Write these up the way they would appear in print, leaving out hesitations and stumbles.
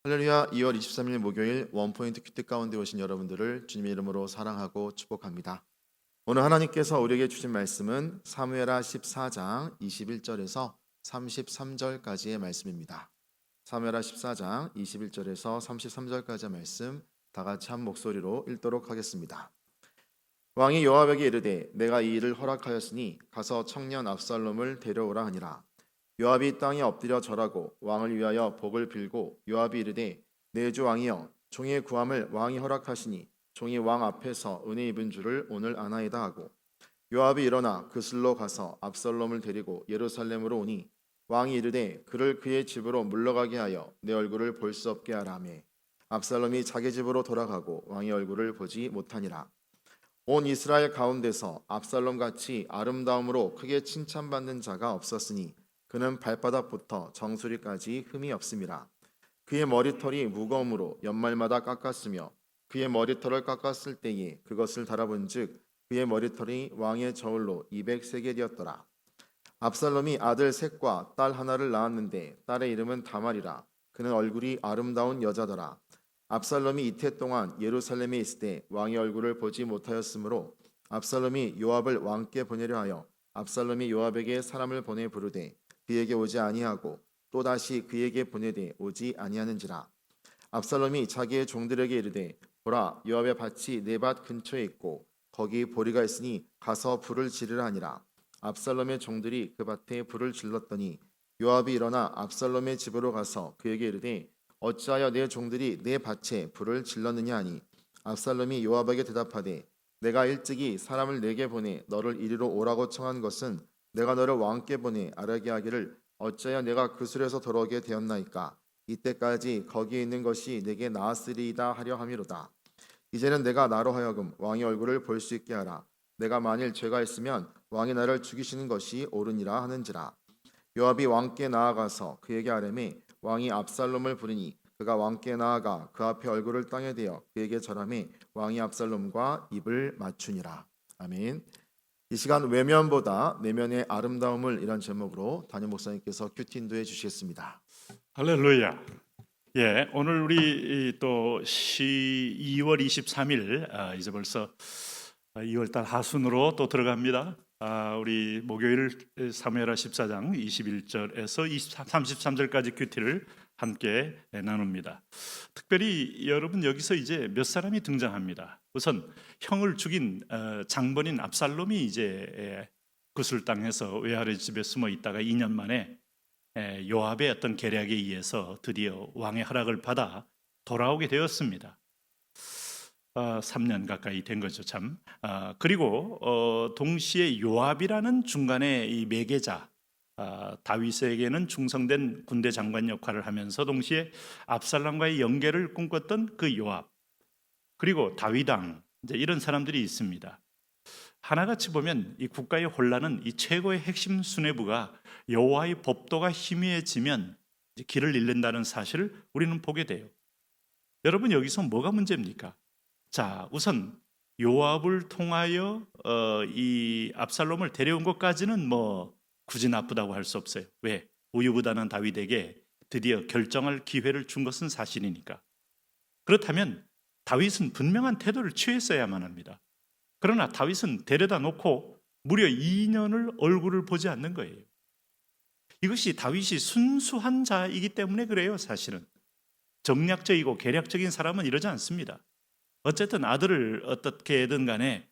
할렐루야. 2월 23일 목요일 원포인트 큐티 가운데 오신 여러분들을 주님의 이름으로 사랑하고 축복합니다. 오늘 하나님께서 우리에게 주신 말씀은 사무엘하 14장 21절에서 33절까지의 말씀입니다. 사무엘하 14장 21절에서 33절까지의 말씀 다 같이 한 목소리로 읽도록 하겠습니다. 왕이 요압에게 이르되 내가 이 일을 허락하였으니 가서 청년 압살롬을 데려오라 하니라. 요압이 땅에 엎드려 절하고 왕을 위하여 복을 빌고 요압이 이르되 내 주 왕이여 종의 구함을 왕이 허락하시니 종이 왕 앞에서 은혜 입은 줄을 오늘 아나이다 하고 요압이 일어나 그슬로 가서 압살롬을 데리고 예루살렘으로 오니 왕이 이르되 그를 그의 집으로 물러가게 하여 내 얼굴을 볼 수 없게 하라 하매 압살롬이 자기 집으로 돌아가고 왕의 얼굴을 보지 못하니라. 온 이스라엘 가운데서 압살롬 같이 아름다움으로 크게 칭찬받는 자가 없었으니 그는 발바닥부터 정수리까지 흠이 없음이라. 그의 머리털이 무거움으로 연말마다 깎았으며 그의 머리털을 깎았을 때에 그것을 달아본즉 그의 머리털이 왕의 저울로 200세겔이었더라. 압살롬이 아들 셋과 딸 하나를 낳았는데 딸의 이름은 다말이라. 그는 얼굴이 아름다운 여자더라. 압살롬이 이태 동안 예루살렘에 있을 때 왕의 얼굴을 보지 못하였으므로 압살롬이 요압을 왕께 보내려 하여 압살롬이 요압에게 사람을 보내 부르되 그에게 오지 아니하고 또다시 그에게 보내되 오지 아니하는지라. 압살롬이 자기의 종들에게 이르되 보라 요압의 밭이 내 밭 근처에 있고 거기 보리가 있으니 가서 불을 지르라 하니라. 압살롬의 종들이 그 밭에 불을 질렀더니 요압이 일어나 압살롬의 집으로 가서 그에게 이르되 어찌하여 내 종들이 내 밭에 불을 질렀느냐 하니 압살롬이 요압에게 대답하되 내가 일찍이 사람을 내게 보내 너를 이리로 오라고 청한 것은 내가 너를 왕께 보내 아뢰게 하기를 어찌하여 내가 그술에서 돌아오게 되었나이까. 이때까지 거기에 있는 것이 내게 나았으리이다 하려 함이로다. 이제는 내가 나로 하여금 왕의 얼굴을 볼 수 있게 하라. 내가 만일 죄가 있으면 왕이 나를 죽이시는 것이 옳으니라 하는지라. 요압이 왕께 나아가서 그에게 아뢰매 왕이 압살롬을 부르니 그가 왕께 나아가 그 앞에 얼굴을 땅에 대어 그에게 절하매 왕이 압살롬과 입을 맞추니라. 아멘. 이 시간 외면보다 내면의 아름다움을 이란 제목으로 담임 목사님께서 큐티 인도해 주시겠습니다. 할렐루야. 예, 오늘 우리 또 2월 23일 이제 벌써 2월 달 하순으로 또 들어갑니다. 우리 목요일 사무엘하 14장 21절에서 33절까지 큐티를 함께 나눕니다. 특별히 여러분 여기서 이제 몇 사람이 등장합니다. 우선 형을 죽인 장본인 압살롬이 이제 구슬 땅에서 외아래 집에 숨어 있다가 2년 만에 요압의 어떤 계략에 의해서 드디어 왕의 허락을 받아 돌아오게 되었습니다. 3년 가까이 된 거죠, 참. 그리고 동시에 요압이라는 중간에 이 매개자, 다윗에게는 충성된 군대 장관 역할을 하면서 동시에 압살롬과의 연계를 꿈꿨던 그 요압, 그리고 다윗왕, 이제 이런 사람들이 있습니다. 하나같이 보면 이 국가의 혼란은 이 최고의 핵심 수뇌부가 여호와의 법도가 희미해지면 이제 길을 잃는다는 사실을 우리는 보게 돼요. 여러분 여기서 뭐가 문제입니까? 자, 우선 요압을 통하여 이 압살롬을 데려온 것까지는 뭐 굳이 나쁘다고 할 수 없어요. 왜? 우유부단한 다윗에게 드디어 결정할 기회를 준 것은 사실이니까. 그렇다면 다윗은 분명한 태도를 취했어야만 합니다. 그러나 다윗은 데려다 놓고 무려 2년을 얼굴을 보지 않는 거예요. 이것이 다윗이 순수한 자이기 때문에 그래요. 사실은 정략적이고 계략적인 사람은 이러지 않습니다. 어쨌든 아들을 어떻게든 간에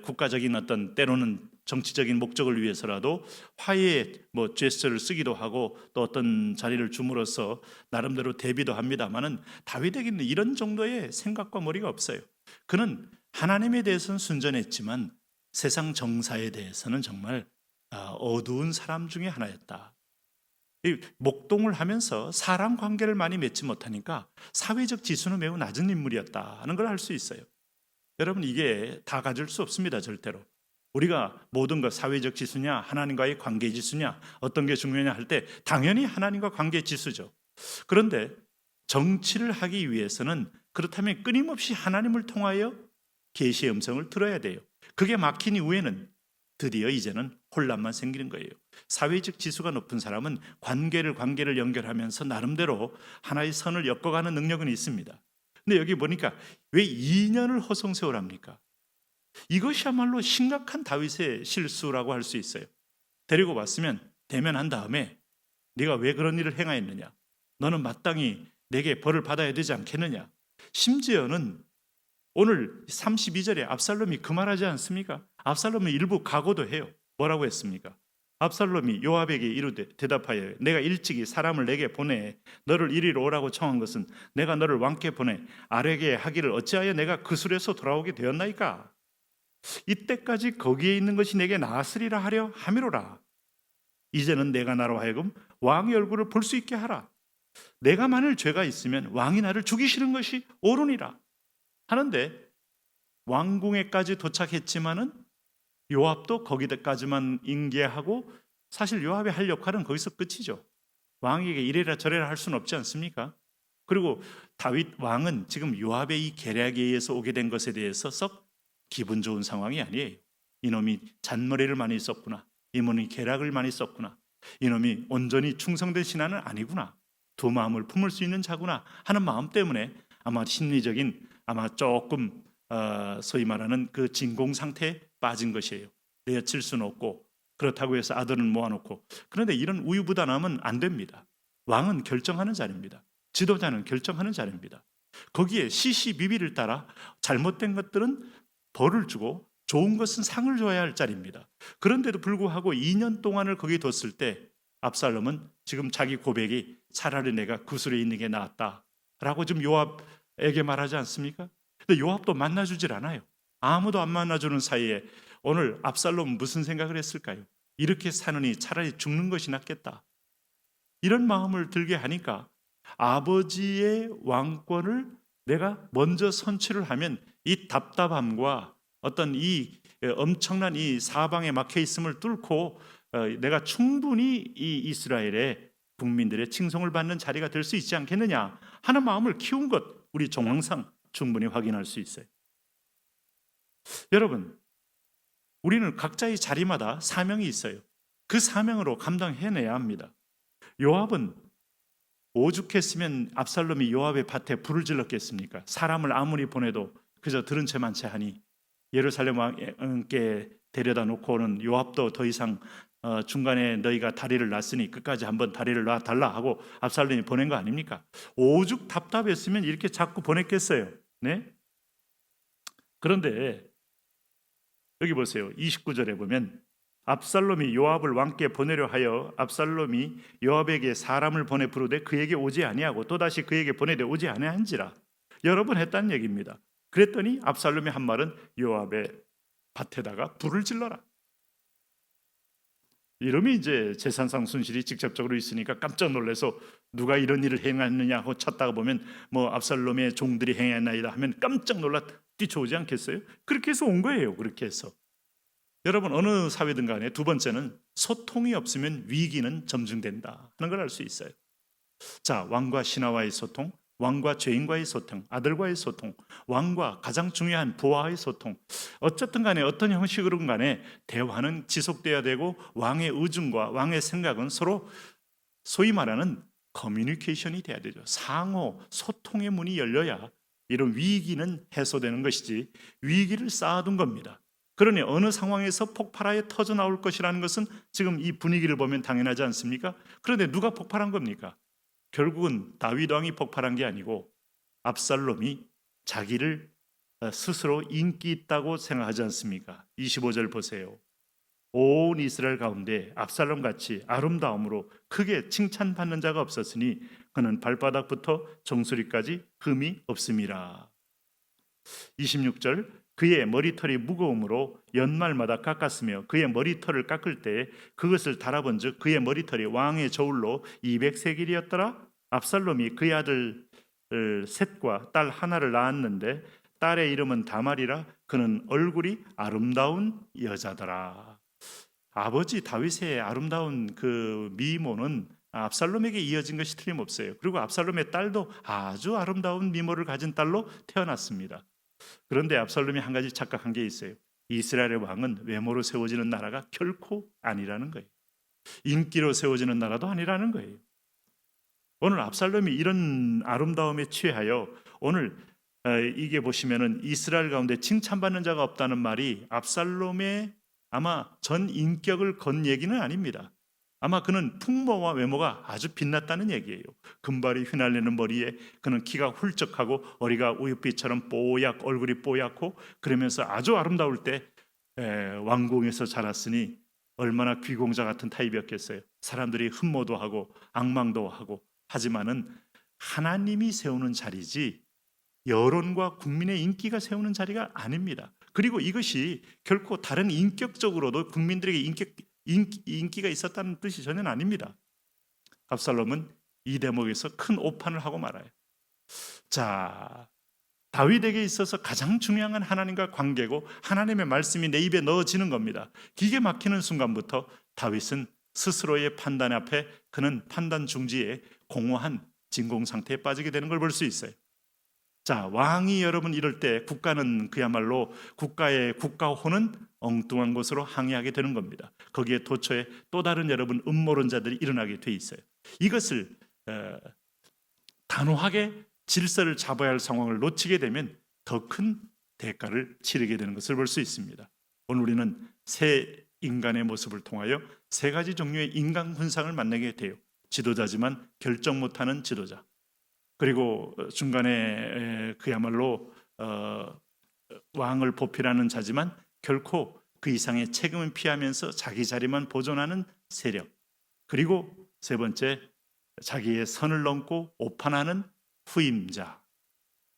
국가적인 어떤 때로는 정치적인 목적을 위해서라도 화해의 제스처를 쓰기도 하고 또 어떤 자리를 줌으로써 나름대로 대비도 합니다만은 다윗에게는 이런 정도의 생각과 머리가 없어요. 그는 하나님에 대해서는 순전했지만 세상 정사에 대해서는 정말 어두운 사람 중에 하나였다. 목동을 하면서 사람 관계를 많이 맺지 못하니까 사회적 지수는 매우 낮은 인물이었다는 걸 알 수 있어요. 여러분 이게 다 가질 수 없습니다. 절대로. 우리가 모든 것 사회적 지수냐 하나님과의 관계 지수냐 어떤 게 중요하냐 할 때 당연히 하나님과 관계 지수죠. 그런데 정치를 하기 위해서는 그렇다면 끊임없이 하나님을 통하여 계시의 음성을 들어야 돼요. 그게 막힌 이후에는 드디어 이제는 혼란만 생기는 거예요. 사회적 지수가 높은 사람은 관계를 연결하면서 나름대로 하나의 선을 엮어가는 능력은 있습니다. 근데 여기 보니까 왜 2년을 허송세월합니까? 이것이야말로 심각한 다윗의 실수라고 할 수 있어요. 데리고 왔으면 대면한 다음에 네가 왜 그런 일을 행하였느냐? 너는 마땅히 내게 벌을 받아야 되지 않겠느냐? 심지어는 오늘 32절에 압살롬이 그 말하지 않습니까? 압살롬은 일부 각오도 해요. 뭐라고 했습니까? 압살롬이 요압에게 이르되 대답하여 내가 일찍이 사람을 내게 보내 너를 이리로 오라고 청한 것은 내가 너를 왕께 보내 아뢰게 하기를 어찌하여 내가 그 술에서 돌아오게 되었나이까? 이때까지 거기에 있는 것이 내게 나았으리라 하려 함이로라. 이제는 내가 나로 하여금 왕의 얼굴을 볼 수 있게 하라. 내가 만일 죄가 있으면 왕이 나를 죽이시는 것이 옳으니라 하는데 왕궁에까지 도착했지만은 요압도 거기까지만 인계하고 사실 요압의 할 역할은 거기서 끝이죠. 왕에게 이래라 저래라 할 수는 없지 않습니까? 그리고 다윗 왕은 지금 요압의 이 계략에 의해서 오게 된 것에 대해서 썩 기분 좋은 상황이 아니에요. 이놈이 잔머리를 많이 썼구나. 이놈이 계략을 많이 썼구나. 이놈이 온전히 충성된 신하는 아니구나. 두 마음을 품을 수 있는 자구나 하는 마음 때문에 아마 심리적인 아마 조금 소위 말하는 그 진공 상태에 빠진 것이에요. 내어칠 수는 없고 그렇다고 해서 아들은 모아놓고 그런데 이런 우유부단함은 안 됩니다. 왕은 결정하는 자리입니다. 지도자는 결정하는 자리입니다. 거기에 시시비비를 따라 잘못된 것들은 벌을 주고 좋은 것은 상을 줘야 할 자리입니다. 그런데도 불구하고 2년 동안을 거기 뒀을 때 압살롬은 지금 자기 고백이 차라리 내가 구슬에 있는 게 낫다라고 지금 요압에게 말하지 않습니까? 근데 요압도 만나주질 않아요. 아무도 안 만나주는 사이에 오늘 압살롬은 무슨 생각을 했을까요? 이렇게 사느니 차라리 죽는 것이 낫겠다. 이런 마음을 들게 하니까 아버지의 왕권을 내가 먼저 선취를 하면 이 답답함과 어떤 이 엄청난 이 사방에 막혀 있음을 뚫고 내가 충분히 이 이스라엘의 국민들의 칭송을 받는 자리가 될 수 있지 않겠느냐 하는 마음을 키운 것 우리 정황상 충분히 확인할 수 있어요. 여러분, 우리는 각자의 자리마다 사명이 있어요. 그 사명으로 감당해내야 합니다. 요압은 오죽했으면 압살롬이 요압의 밭에 불을 질렀겠습니까? 사람을 아무리 보내도 그저 들은 채만 채 하니 예루살렘 왕께 데려다 놓고는 요압도 더 이상 중간에 너희가 다리를 놨으니 끝까지 한번 다리를 놔달라 하고 압살롬이 보낸 거 아닙니까? 오죽 답답했으면 이렇게 자꾸 보냈겠어요. 네? 그런데 여기 보세요. 29절에 보면 압살롬이 요압을 왕께 보내려 하여 압살롬이 요압에게 사람을 보내 부르되 그에게 오지 아니하고 또다시 그에게 보내되 오지 아니한지라 여러 번 했다는 얘기입니다. 그랬더니 압살롬이 한 말은 요압의 밭에다가 불을 질러라. 이름이 이제 재산상 손실이 직접적으로 있으니까 깜짝 놀라서 누가 이런 일을 행했느냐 하고 찾다가 보면 뭐 압살롬의 종들이 행했나이다 하면 깜짝 놀라 뛰쳐오지 않겠어요? 그렇게 해서 온 거예요. 그렇게 해서 여러분 어느 사회든 간에 두 번째는 소통이 없으면 위기는 점증된다 하는 걸 알 수 있어요. 자, 왕과 신하와의 소통, 왕과 죄인과의 소통, 아들과의 소통, 왕과 가장 중요한 부하의 소통, 어쨌든 간에 어떤 형식으로든 간에 대화는 지속돼야 되고 왕의 의중과 왕의 생각은 서로 소위 말하는 커뮤니케이션이 돼야 되죠. 상호 소통의 문이 열려야 이런 위기는 해소되는 것이지 위기를 쌓아둔 겁니다. 그러니 어느 상황에서 폭발하여 터져 나올 것이라는 것은 지금 이 분위기를 보면 당연하지 않습니까? 그런데 누가 폭발한 겁니까? 결국은 다윗 왕이 폭발한 게 아니고 압살롬이 자기를 스스로 인기 있다고 생각하지 않습니까? 25절 보세요. 온 이스라엘 가운데 압살롬 같이 아름다움으로 크게 칭찬받는 자가 없었으니 그는 발바닥부터 정수리까지 흠이 없음이라. 26절 그의 머리털이 무거움으로 연말마다 깎았으며 그의 머리털을 깎을 때 그것을 달아본즉 그의 머리털이 왕의 저울로 200세겔이었더라. 압살롬이 그의 아들 셋과 딸 하나를 낳았는데 딸의 이름은 다말이라. 그는 얼굴이 아름다운 여자더라. 아버지 다윗의 아름다운 그 미모는 압살롬에게 이어진 것이 틀림없어요. 그리고 압살롬의 딸도 아주 아름다운 미모를 가진 딸로 태어났습니다. 그런데 압살롬이 한 가지 착각한 게 있어요. 이스라엘의 왕은 외모로 세워지는 나라가 결코 아니라는 거예요. 인기로 세워지는 나라도 아니라는 거예요. 오늘 압살롬이 이런 아름다움에 취하여 오늘 이게 보시면은 이스라엘 가운데 칭찬받는 자가 없다는 말이 압살롬의 아마 전 인격을 건 얘기는 아닙니다. 아마 그는 풍모와 외모가 아주 빛났다는 얘기예요. 금발이 휘날리는 머리에 그는 키가 훌쩍하고 어리가 우윳빛처럼 뽀얗고 얼굴이 뽀얗고 그러면서 아주 아름다울 때 왕궁에서 자랐으니 얼마나 귀공자 같은 타입이었겠어요. 사람들이 흠모도 하고 악망도 하고 하지만은 하나님이 세우는 자리지 여론과 국민의 인기가 세우는 자리가 아닙니다. 그리고 이것이 결코 다른 인격적으로도 국민들에게 인기가 있었다는 뜻이 전혀 아닙니다. 압살롬은 이 대목에서 큰 오판을 하고 말아요. 자, 다윗에게 있어서 가장 중요한 건 하나님과 관계고 하나님의 말씀이 내 입에 넣어지는 겁니다. 기계 막히는 순간부터 다윗은 스스로의 판단 앞에 그는 판단 중지에 공허한 진공 상태에 빠지게 되는 걸 볼 수 있어요. 자, 왕이 여러분 이럴 때 국가는 그야말로 국가의 국가호는 엉뚱한 곳으로 항해하게 되는 겁니다. 거기에 도처에 또 다른 여러분 음모론자들이 일어나게 돼 있어요. 이것을 단호하게 질서를 잡아야 할 상황을 놓치게 되면 더 큰 대가를 치르게 되는 것을 볼 수 있습니다. 오늘 우리는 새 인간의 모습을 통하여 세 가지 종류의 인간 훈상을 만나게 돼요. 지도자지만 결정 못하는 지도자, 그리고 중간에 그야말로 왕을 보필하는 자지만 결코 그 이상의 책임은 피하면서 자기 자리만 보존하는 세력, 그리고 세 번째 자기의 선을 넘고 오판하는 후임자.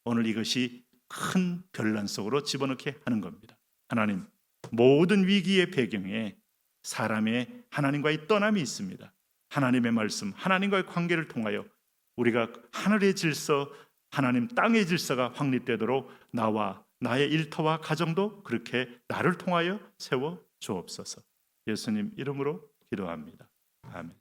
오늘 이것이 큰 변란 속으로 집어넣게 하는 겁니다. 하나님, 모든 위기의 배경에 사람의 하나님과의 떠남이 있습니다. 하나님의 말씀, 하나님과의 관계를 통하여 우리가 하늘의 질서, 하나님 땅의 질서가 확립되도록 나와 나의 일터와 가정도 그렇게 나를 통하여 세워 주옵소서. 예수님 이름으로 기도합니다. 아멘.